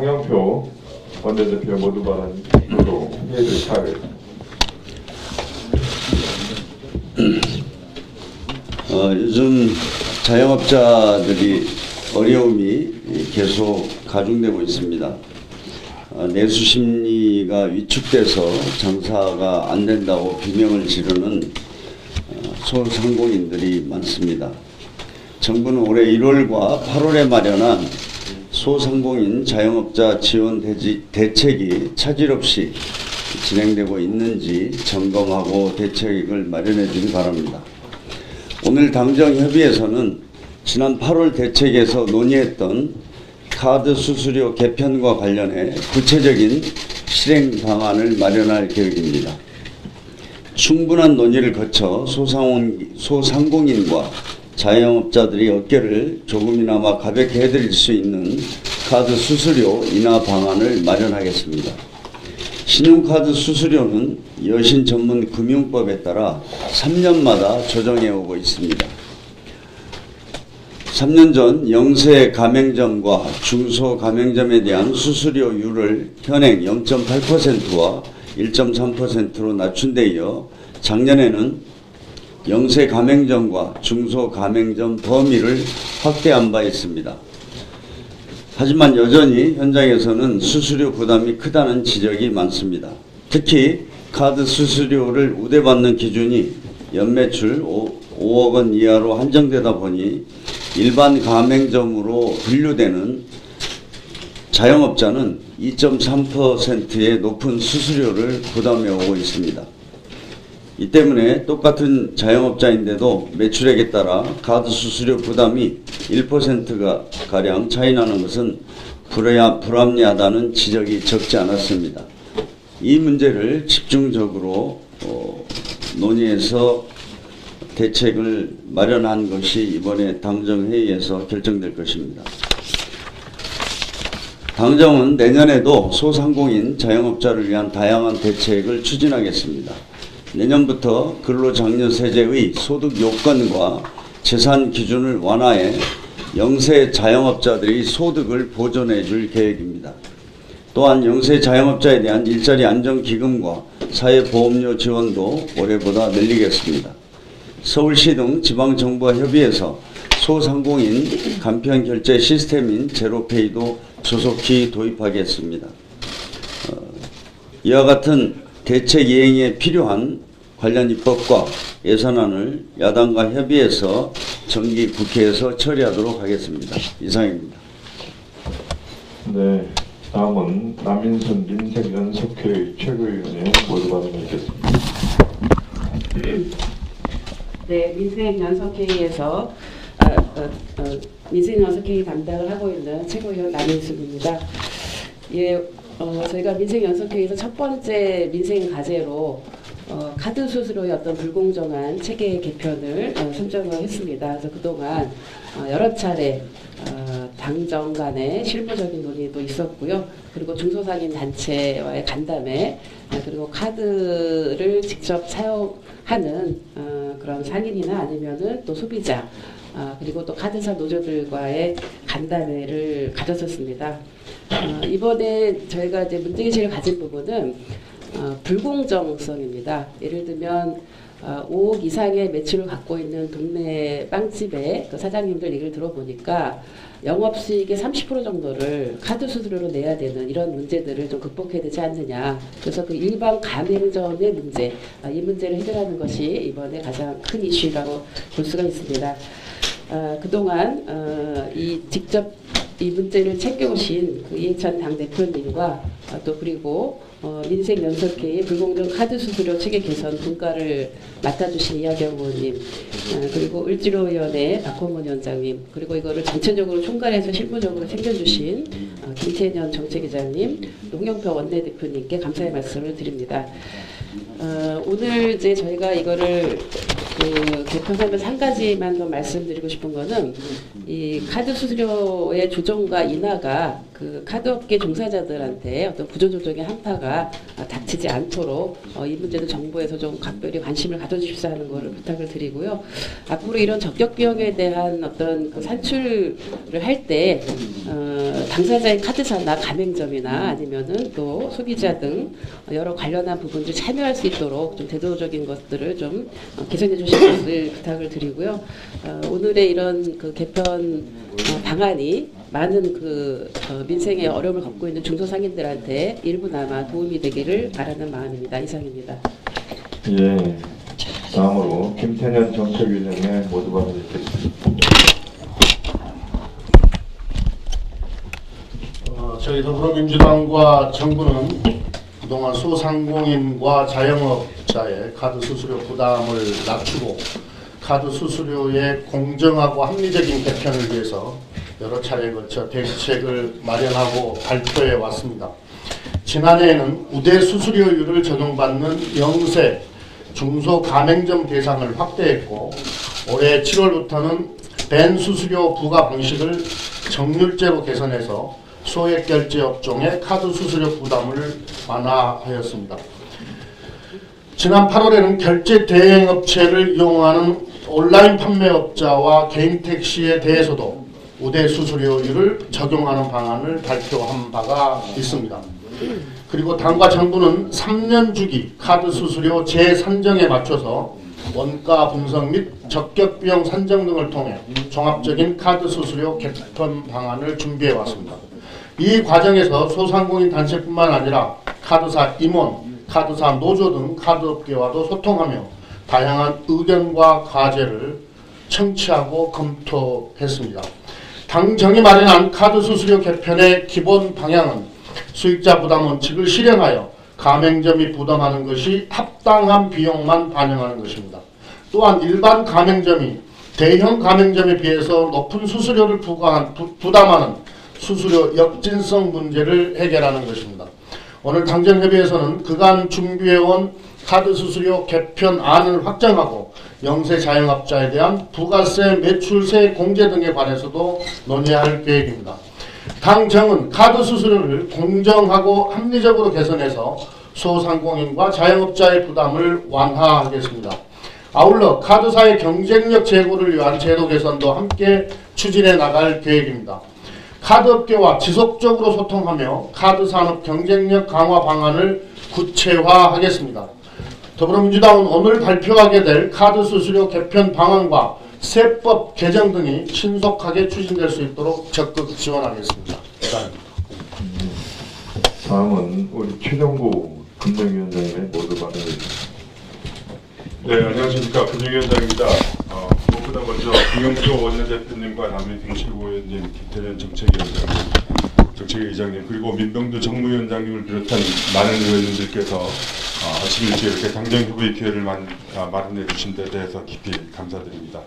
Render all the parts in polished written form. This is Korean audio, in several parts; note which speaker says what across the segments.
Speaker 1: 홍영표 원내대표 모두 발언으로 회의를 시작하겠습니다.
Speaker 2: 요즘 자영업자들이 어려움이 계속 가중되고 있습니다. 내수 심리가 위축돼서 장사가 안 된다고 비명을 지르는 소상공인들이 많습니다. 정부는 올해 1월과 8월에 마련한 소상공인 자영업자 지원 대책이 차질 없이 진행되고 있는지 점검하고 대책을 마련해 주기 바랍니다. 오늘 당정협의에서는 지난 8월 대책에서 논의했던 카드 수수료 개편과 관련해 구체적인 실행 방안을 마련할 계획입니다. 충분한 논의를 거쳐 소상공인과 자영업자들이 어깨를 조금이나마 가볍게 해드릴 수 있는 카드 수수료 인하 방안을 마련하겠습니다. 신용카드 수수료는 여신 전문 금융법에 따라 3년마다 조정해 오고 있습니다. 3년 전 영세 가맹점과 중소 가맹점에 대한 수수료율을 현행 0.8%와 1.3%로 낮춘 데 이어 작년에는 영세 가맹점과 중소 가맹점 범위를 확대한 바 있습니다. 하지만 여전히 현장에서는 수수료 부담이 크다는 지적이 많습니다. 특히 카드 수수료를 우대받는 기준이 연매출 5억 원 이하로 한정되다 보니 일반 가맹점으로 분류되는 자영업자는 2.3%의 높은 수수료를 부담해 오고 있습니다. 이 때문에 똑같은 자영업자인데도 매출액에 따라 카드 수수료 부담이 1%가 가량 차이 나는 것은 불합리하다는 지적이 적지 않았습니다. 이 문제를 집중적으로 논의해서 대책을 마련한 것이 이번에 당정회의에서 결정될 것입니다. 당정은 내년에도 소상공인 자영업자를 위한 다양한 대책을 추진하겠습니다. 내년부터 근로장려세제의 소득 요건과 재산 기준을 완화해 영세 자영업자들의 소득을 보존해 줄 계획입니다. 또한 영세 자영업자에 대한 일자리 안정기금과 사회보험료 지원도 올해보다 늘리겠습니다. 서울시 등 지방정부와 협의해서 소상공인 간편결제 시스템인 제로페이도 조속히 도입하겠습니다. 이와 같은 대책 이행에 필요한 관련 입법과 예산안을 야당과 협의해서 정기 국회에서 처리하도록 하겠습니다. 이상입니다.
Speaker 1: 네, 다음은 남인순 민생연석회 최고위원의 모두 발언을 듣겠습니다.
Speaker 3: 네, 민생연석회의에서 민생연석회의 담당을 하고 있는 최고위원 남인순입니다. 예, 저희가 민생연석회의에서 첫 번째 민생 과제로 카드 수수료의 어떤 불공정한 체계 개편을 선정을 했습니다. 그래서 그동안 여러 차례 당정 간의 실무적인 논의도 있었고요. 그리고 중소상인 단체와의 간담회, 그리고 카드를 직접 사용하는 그런 상인이나 아니면은 또 소비자, 그리고 또 카드사 노조들과의 간담회를 가졌었습니다. 이번에 저희가 이제 문제의식을 가진 부분은 불공정성입니다. 예를 들면 5억 이상의 매출을 갖고 있는 동네 빵집의 그 사장님들 얘기를 들어보니까 영업수익의 30% 정도를 카드 수수료로 내야 되는 이런 문제들을 좀 극복해야 되지 않느냐. 그래서 그 일반 가맹점의 문제, 이 문제를 해결하는 것이 이번에 가장 큰 이슈라고 볼 수가 있습니다. 그동안 직접 이 문제를 챙겨오신 그 이해찬 당대표님과 또 그리고 민생연석회의 불공정 카드 수수료 체계 개선 분과를 맡아주신 이하경 의원님, 그리고 을지로위원회 박홍문 위원장님, 그리고 이거를 전체적으로 총괄해서 실무적으로 챙겨주신 김태년 정책위장님, 홍영표 원내대표님께 감사의 말씀을 드립니다. 오늘 이제 저희가 이거를 개편하면서 한 가지만 더 말씀드리고 싶은 거는 이 카드 수수료의 조정과 인하가 그 카드업계 종사자들한테 어떤 구조조정의 한파가 닥치지 않도록 이 문제는 정부에서 좀 각별히 관심을 가져주십사 하는 것을 부탁을 드리고요. 앞으로 이런 적격 비용에 대한 어떤 그 산출을 할 때 당사자의 카드사나 가맹점이나 아니면은 또 소비자 등 여러 관련한 부분들 참여할 수 있도록 좀 제도적인 것들을 좀 개선해 주실 것을 부탁을 드리고요. 오늘의 이런 그 개편 방안이 많은 그 민생의 어려움을 겪고 있는 중소상인들한테 일부나마 도움이 되기를 바라는 마음입니다. 이상입니다.
Speaker 1: 예. 다음으로 김태년 정책위원회 모두 발언드리겠습니다.
Speaker 4: 저희 더불어민주당과 정부는 그동안 소상공인과 자영업자의 카드 수수료 부담을 낮추고 카드 수수료의 공정하고 합리적인 개편을 위해서 여러 차례에 걸쳐 대책을 마련하고 발표해 왔습니다. 지난해에는 우대 수수료율을 적용받는 영세 중소가맹점 대상을 확대했고 올해 7월부터는 벤 수수료 부과 방식을 정률제로 개선해서 소액결제 업종의 카드 수수료 부담을 완화하였습니다. 지난 8월에는 결제 대행업체를 이용하는 온라인 판매업자와 개인 택시에 대해서도 우대 수수료율을 적용하는 방안을 발표한 바가 있습니다. 그리고 당과 정부는 3년 주기 카드 수수료 재산정에 맞춰서 원가 분석 및 적격 비용 산정 등을 통해 종합적인 카드 수수료 개편 방안을 준비해 왔습니다. 이 과정에서 소상공인 단체뿐만 아니라 카드사 임원, 카드사 노조 등 카드업계와도 소통하며 다양한 의견과 과제를 청취하고 검토했습니다. 당정이 마련한 카드 수수료 개편의 기본 방향은 수익자 부담 원칙을 실현하여 가맹점이 부담하는 것이 합당한 비용만 반영하는 것입니다. 또한 일반 가맹점이 대형 가맹점에 비해서 높은 수수료를 부담하는 수수료 역진성 문제를 해결하는 것입니다. 오늘 당정협의회에서는 그간 준비해온 카드 수수료 개편안을 확정하고 영세 자영업자에 대한 부가세, 매출세 공제 등에 관해서도 논의할 계획입니다. 당정은 카드 수수료를 공정하고 합리적으로 개선해서 소상공인과 자영업자의 부담을 완화하겠습니다. 아울러 카드사의 경쟁력 제고를 위한 제도 개선도 함께 추진해 나갈 계획입니다. 카드업계와 지속적으로 소통하며 카드산업 경쟁력 강화 방안을 구체화하겠습니다. 더불어민주당은 오늘 발표하게 될 카드 수수료 개편 방안과 세법 개정 등이 신속하게 추진될 수 있도록 적극 지원하겠습니다. 감사합니다.
Speaker 1: 다음은 우리 최정구 금융위원장님의 모두 발언드리겠습니다.
Speaker 5: 네, 안녕하십니까. 금융위원장입니다. 무엇보다 먼저 김영표 원내대표님과 남인승 최고위원님, 김태년 정책위의장님, 그리고 민병두 정무위원장님을 비롯한 많은 의원님들께서 아침 일찍 이렇게 당정협의 기회를 마련해 주신 데 대해서 깊이 감사드립니다.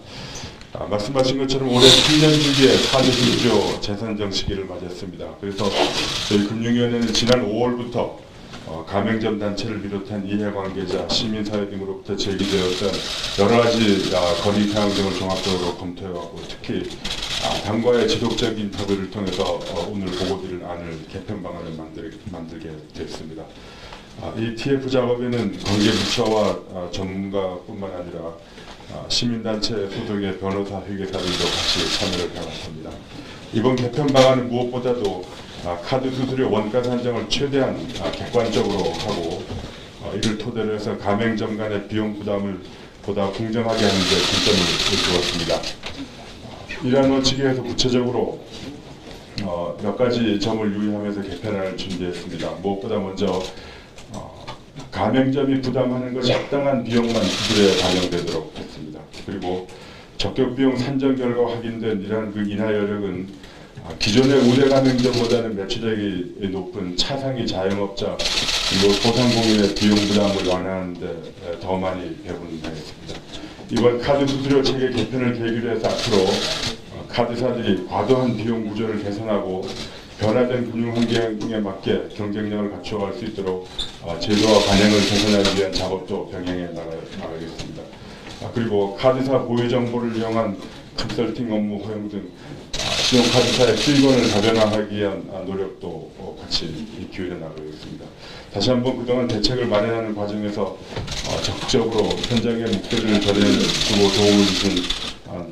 Speaker 5: 말씀하신 것처럼 올해 3년 주기에 카드 수수료 재산정 시기를 맞이했습니다. 그래서 저희 금융위원회는 지난 5월부터 가맹점 단체를 비롯한 이해관계자, 시민사회 등으로부터 제기되었던 여러 가지 건의 사항 등을 종합적으로 검토해왔고 특히 당과의 지속적인 인터뷰를 통해서 오늘 보고드릴 안을 개편 방안을 만들게 됐습니다. 이 TF 작업에는 관계부처와 전문가뿐만 아니라 시민단체 소속의 변호사, 회계사들도 같이 참여를 해왔습니다. 이번 개편 방안은 무엇보다도 카드 수수료 원가 산정을 최대한 객관적으로 하고 이를 토대로 해서 가맹점 간의 비용 부담을 보다 공정하게 하는 데 중점을 두었습니다. 이러한 원칙에서 구체적으로 몇 가지 점을 유의하면서 개편안을 준비했습니다. 무엇보다 먼저 가맹점이 부담하는 것이 합당한 비용만 기술에 반영되도록 했습니다. 그리고 적격 비용 산정 결과 확인된 이러한 그 인하 여력은 기존의 우대 가맹점보다는 매출액이 높은 차상위 자영업자 그리고 소상공인의 비용 부담을 완화하는 데 더 많이 배분하겠습니다. 이번 카드 수수료 체계 개편을 계기로 해서 앞으로 카드사들이 과도한 비용 구조를 개선하고 변화된 금융 환경에 맞게 경쟁력을 갖춰갈 수 있도록 제도와 관행을 개선하기 위한 작업도 병행해 나가겠습니다. 그리고 카드사 고유 정보를 이용한 컨설팅 업무 허용 등 신용카드사의 수익원을 다변화하기 위한 노력도 같이 기울여 나가겠습니다. 다시 한번 그동안 대책을 마련하는 과정에서 적극적으로 현장의 목소리를 전해주고 도움을 주신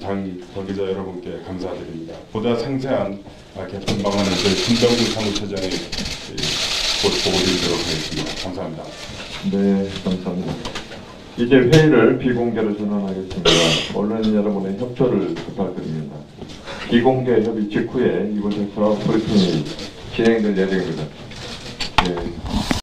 Speaker 5: 당 관계자 여러분께 감사드립니다. 보다 상세한 개편 방안을 저희 김정구 사무처장이 곧 보고드리도록 하겠습니다. 감사합니다.
Speaker 1: 네, 감사합니다. 이제 회의를 비공개로 전환하겠습니다. 언론 여러분의 협조를 부탁드립니다. 비공개 협의 직후에 이곳에서 브리핑이 진행될 예정입니다. 네.